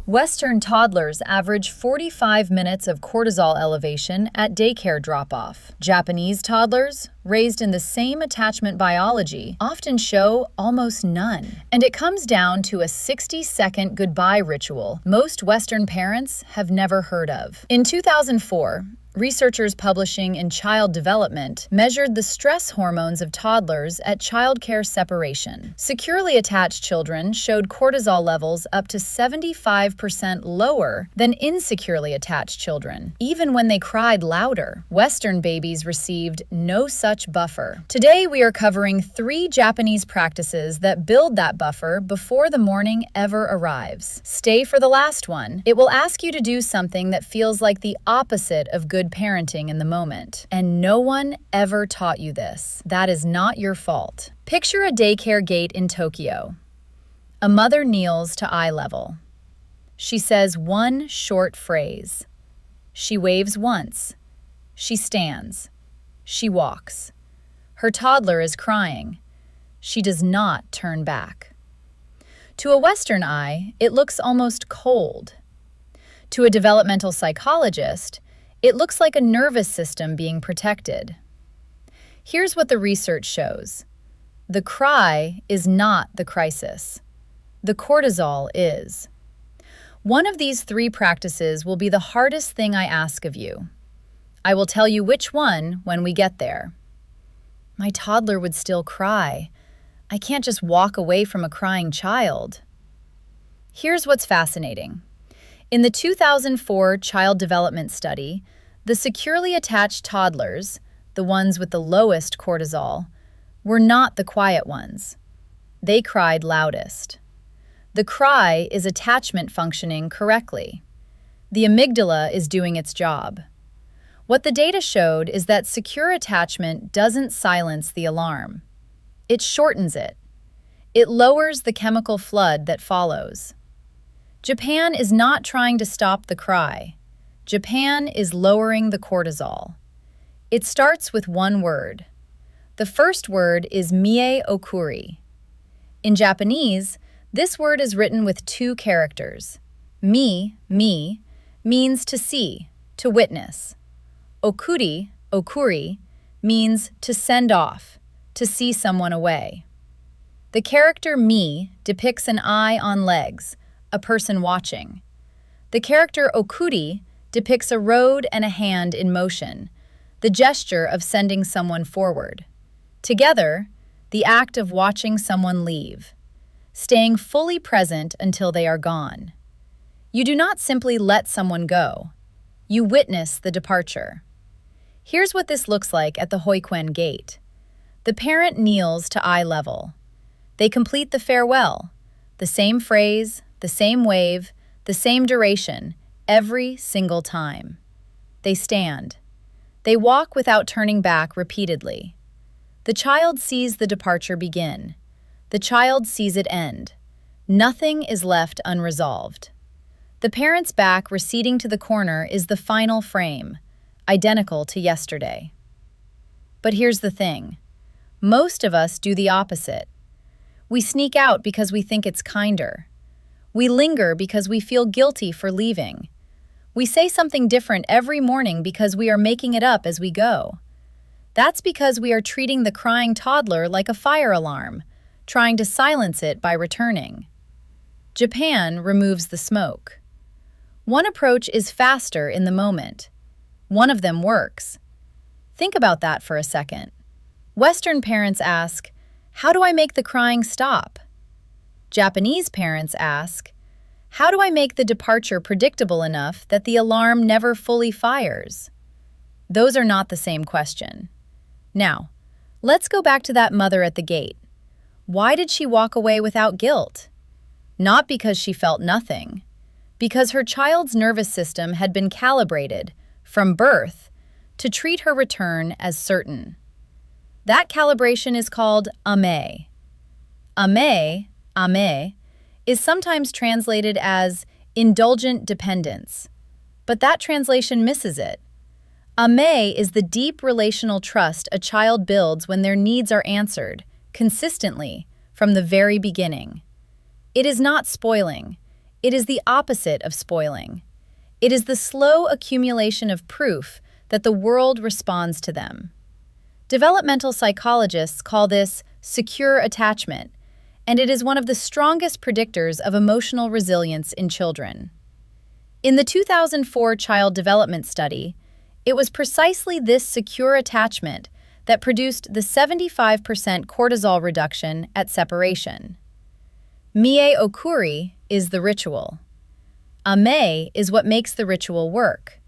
Western toddlers average 45 minutes of cortisol elevation at daycare drop-off. Japanese toddlers, raised in the same attachment biology, often show almost none. And it comes down to a 60-second goodbye ritual most Western parents have never heard of. In 2004, researchers publishing in Child Development measured the stress hormones of toddlers at childcare separation. Securely attached children showed cortisol levels up to 75% lower than insecurely attached children, even when they cried louder. Western babies received no such buffer. Today, we are covering 3 Japanese practices that build that buffer before the morning ever arrives. Stay for the last one. It will ask you to do something that feels like the opposite of good parenting in the moment. And no one ever taught you this. That is not your fault. Picture a daycare gate in Tokyo. A mother kneels to eye level. She says one short phrase. She waves once. She stands. She walks. Her toddler is crying. She does not turn back. To a Western eye, it looks almost cold. To a developmental psychologist, it looks like a nervous system being protected. Here's what the research shows. The cry is not the crisis. The cortisol is. One of these 3 practices will be the hardest thing I ask of you. I will tell you which one when we get there. My toddler would still cry. I can't just walk away from a crying child. Here's what's fascinating. In the 2004 Child Development Study, the securely attached toddlers, the ones with the lowest cortisol, were not the quiet ones. They cried loudest. The cry is attachment functioning correctly. The amygdala is doing its job. What the data showed is that secure attachment doesn't silence the alarm. It shortens it. It lowers the chemical flood that follows. Japan is not trying to stop the cry. Japan is lowering the cortisol. It starts with one word. The first word is Mie Okuri. In Japanese, this word is written with 2 characters. Mi, means to see, to witness. Okuri, means to send off, to see someone away. The character mi depicts an eye on legs, a person watching. The character okuri depicts a road and a hand in motion, the gesture of sending someone forward. Together, the act of watching someone leave, staying fully present until they are gone. You do not simply let someone go. You witness the departure. Here's what this looks like at the Hoikuen gate. The parent kneels to eye level. They complete the farewell, the same phrase, the same wave, the same duration, every single time. They stand. They walk without turning back repeatedly. The child sees the departure begin. The child sees it end. Nothing is left unresolved. The parent's back receding to the corner is the final frame, identical to yesterday. But here's the thing. Most of us do the opposite. We sneak out because we think it's kinder. We linger because we feel guilty for leaving. We say something different every morning because we are making it up as we go. That's because we are treating the crying toddler like a fire alarm, trying to silence it by returning. Japan removes the smoke. One approach is faster in the moment. One of them works. Think about that for a second. Western parents ask, "How do I make the crying stop?" Japanese parents ask, "How do I make the departure predictable enough that the alarm never fully fires?" Those are not the same question. Now, let's go back to that mother at the gate. Why did she walk away without guilt? Not because she felt nothing, because her child's nervous system had been calibrated, from birth, to treat her return as certain. That calibration is called Amae. Amae, is sometimes translated as indulgent dependence, but that translation misses it. Amae is the deep relational trust a child builds when their needs are answered, consistently, from the very beginning. It is not spoiling. It is the opposite of spoiling. It is the slow accumulation of proof that the world responds to them. Developmental psychologists call this secure attachment, and it is one of the strongest predictors of emotional resilience in children. In the 2004 Child Development Study, it was precisely this secure attachment that produced the 75% cortisol reduction at separation. Mie Okuri is the ritual. Amae is what makes the ritual work.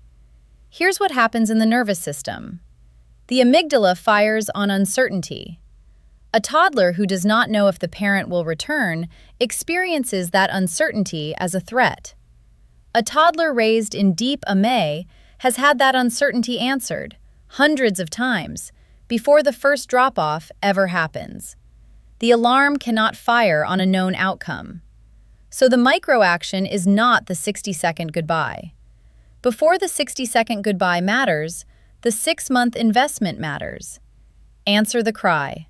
Here's what happens in the nervous system. The amygdala fires on uncertainty. A toddler who does not know if the parent will return experiences that uncertainty as a threat. A toddler raised in deep Amae has had that uncertainty answered, hundreds of times, before the first drop-off ever happens. The alarm cannot fire on a known outcome. So the micro-action is not the 60-second goodbye. Before the 60-second goodbye matters, the 6-month investment matters. Answer the cry.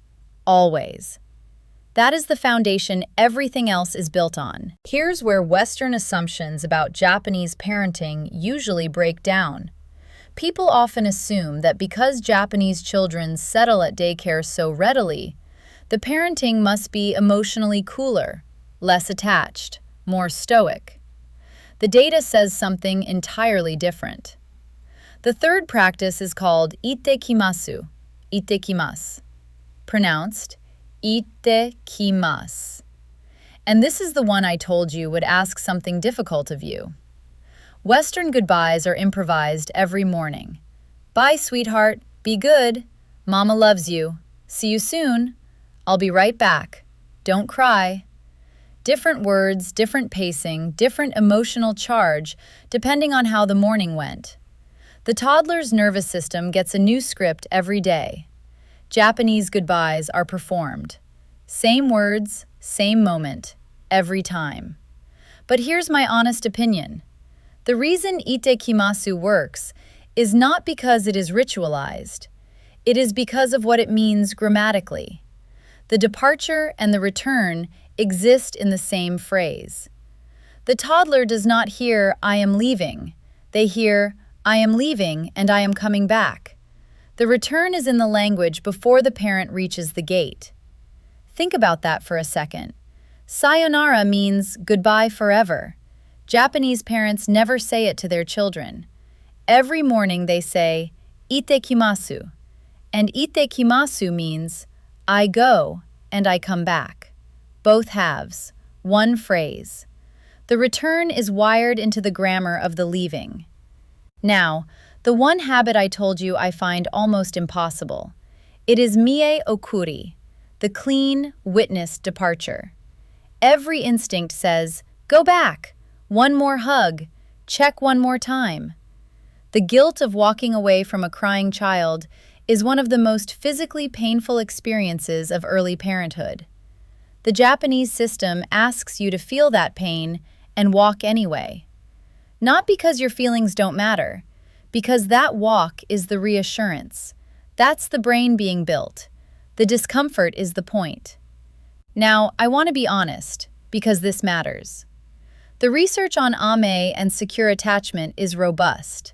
Always. That is the foundation everything else is built on. Here's where Western assumptions about Japanese parenting usually break down. People often assume that because Japanese children settle at daycare so readily, the parenting must be emotionally cooler, less attached, more stoic. The data says something entirely different. The third practice is called Itte Kimasu, Itte Kimasu, pronounced Itte Kimasu. And this is the one I told you would ask something difficult of you. Western goodbyes are improvised every morning. Bye, sweetheart. Be good. Mama loves you. See you soon. I'll be right back. Don't cry. Different words, different pacing, different emotional charge, depending on how the morning went. The toddler's nervous system gets a new script every day. Japanese goodbyes are performed. Same words, same moment, every time. But here's my honest opinion. The reason Itte Kimasu works is not because it is ritualized. It is because of what it means grammatically. The departure and the return exist in the same phrase. The toddler does not hear, "I am leaving." They hear, "I am leaving and I am coming back." The return is in the language before the parent reaches the gate. Think about that for a second. Sayonara means goodbye forever. Japanese parents never say it to their children. Every morning they say, "Itte Kimasu." And Itte Kimasu means, I go and I come back. Both halves, one phrase. The return is wired into the grammar of the leaving. Now, the one habit I told you I find almost impossible. It is Mie Okuri, the clean, witnessed departure. Every instinct says, go back, one more hug, check one more time. The guilt of walking away from a crying child is one of the most physically painful experiences of early parenthood. The Japanese system asks you to feel that pain and walk anyway. Not because your feelings don't matter, because that walk is the reassurance. That's the brain being built. The discomfort is the point. Now, I want to be honest, because this matters. The research on Amae and secure attachment is robust.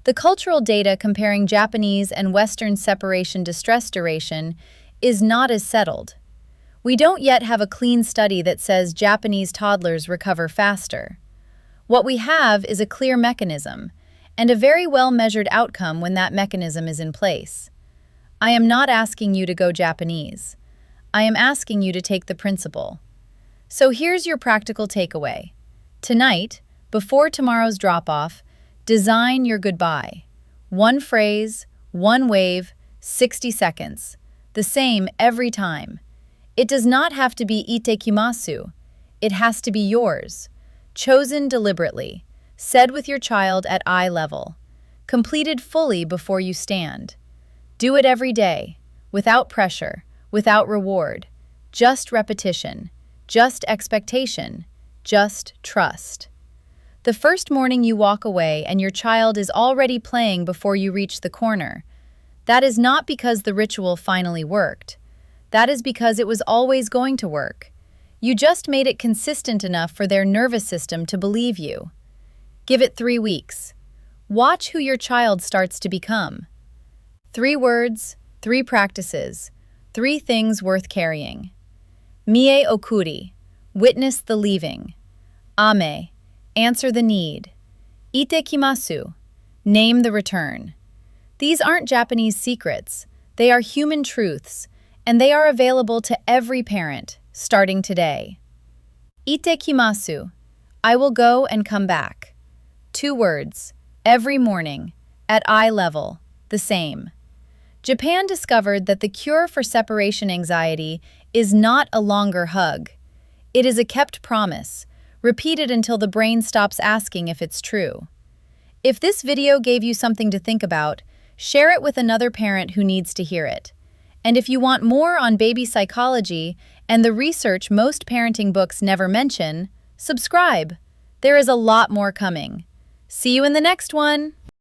The cultural data comparing Japanese and Western separation distress duration is not as settled. We don't yet have a clean study that says Japanese toddlers recover faster. What we have is a clear mechanism, and a very well-measured outcome when that mechanism is in place. I am not asking you to go Japanese. I am asking you to take the principle. So here's your practical takeaway. Tonight, before tomorrow's drop-off, design your goodbye. One phrase, one wave, 60 seconds. The same every time. It does not have to be Itte Kimasu. It has to be yours. Chosen deliberately. Said with your child at eye level. Completed fully before you stand. Do it every day. Without pressure. Without reward. Just repetition. Just expectation. Just trust. The first morning you walk away and your child is already playing before you reach the corner. That is not because the ritual finally worked. That is because it was always going to work. You just made it consistent enough for their nervous system to believe you. Give it 3 weeks. Watch who your child starts to become. 3 words, 3 practices, 3 things worth carrying. Mie Okuri, witness the leaving. Amae, answer the need. Itte Kimasu, name the return. These aren't Japanese secrets. They are human truths, and they are available to every parent, starting today. Itte Kimasu, I will go and come back. 2 words, every morning, at eye level, the same. Japan discovered that the cure for separation anxiety is not a longer hug. It is a kept promise, repeated until the brain stops asking if it's true. If this video gave you something to think about, share it with another parent who needs to hear it. And if you want more on baby psychology and the research most parenting books never mention, subscribe. There is a lot more coming. See you in the next one!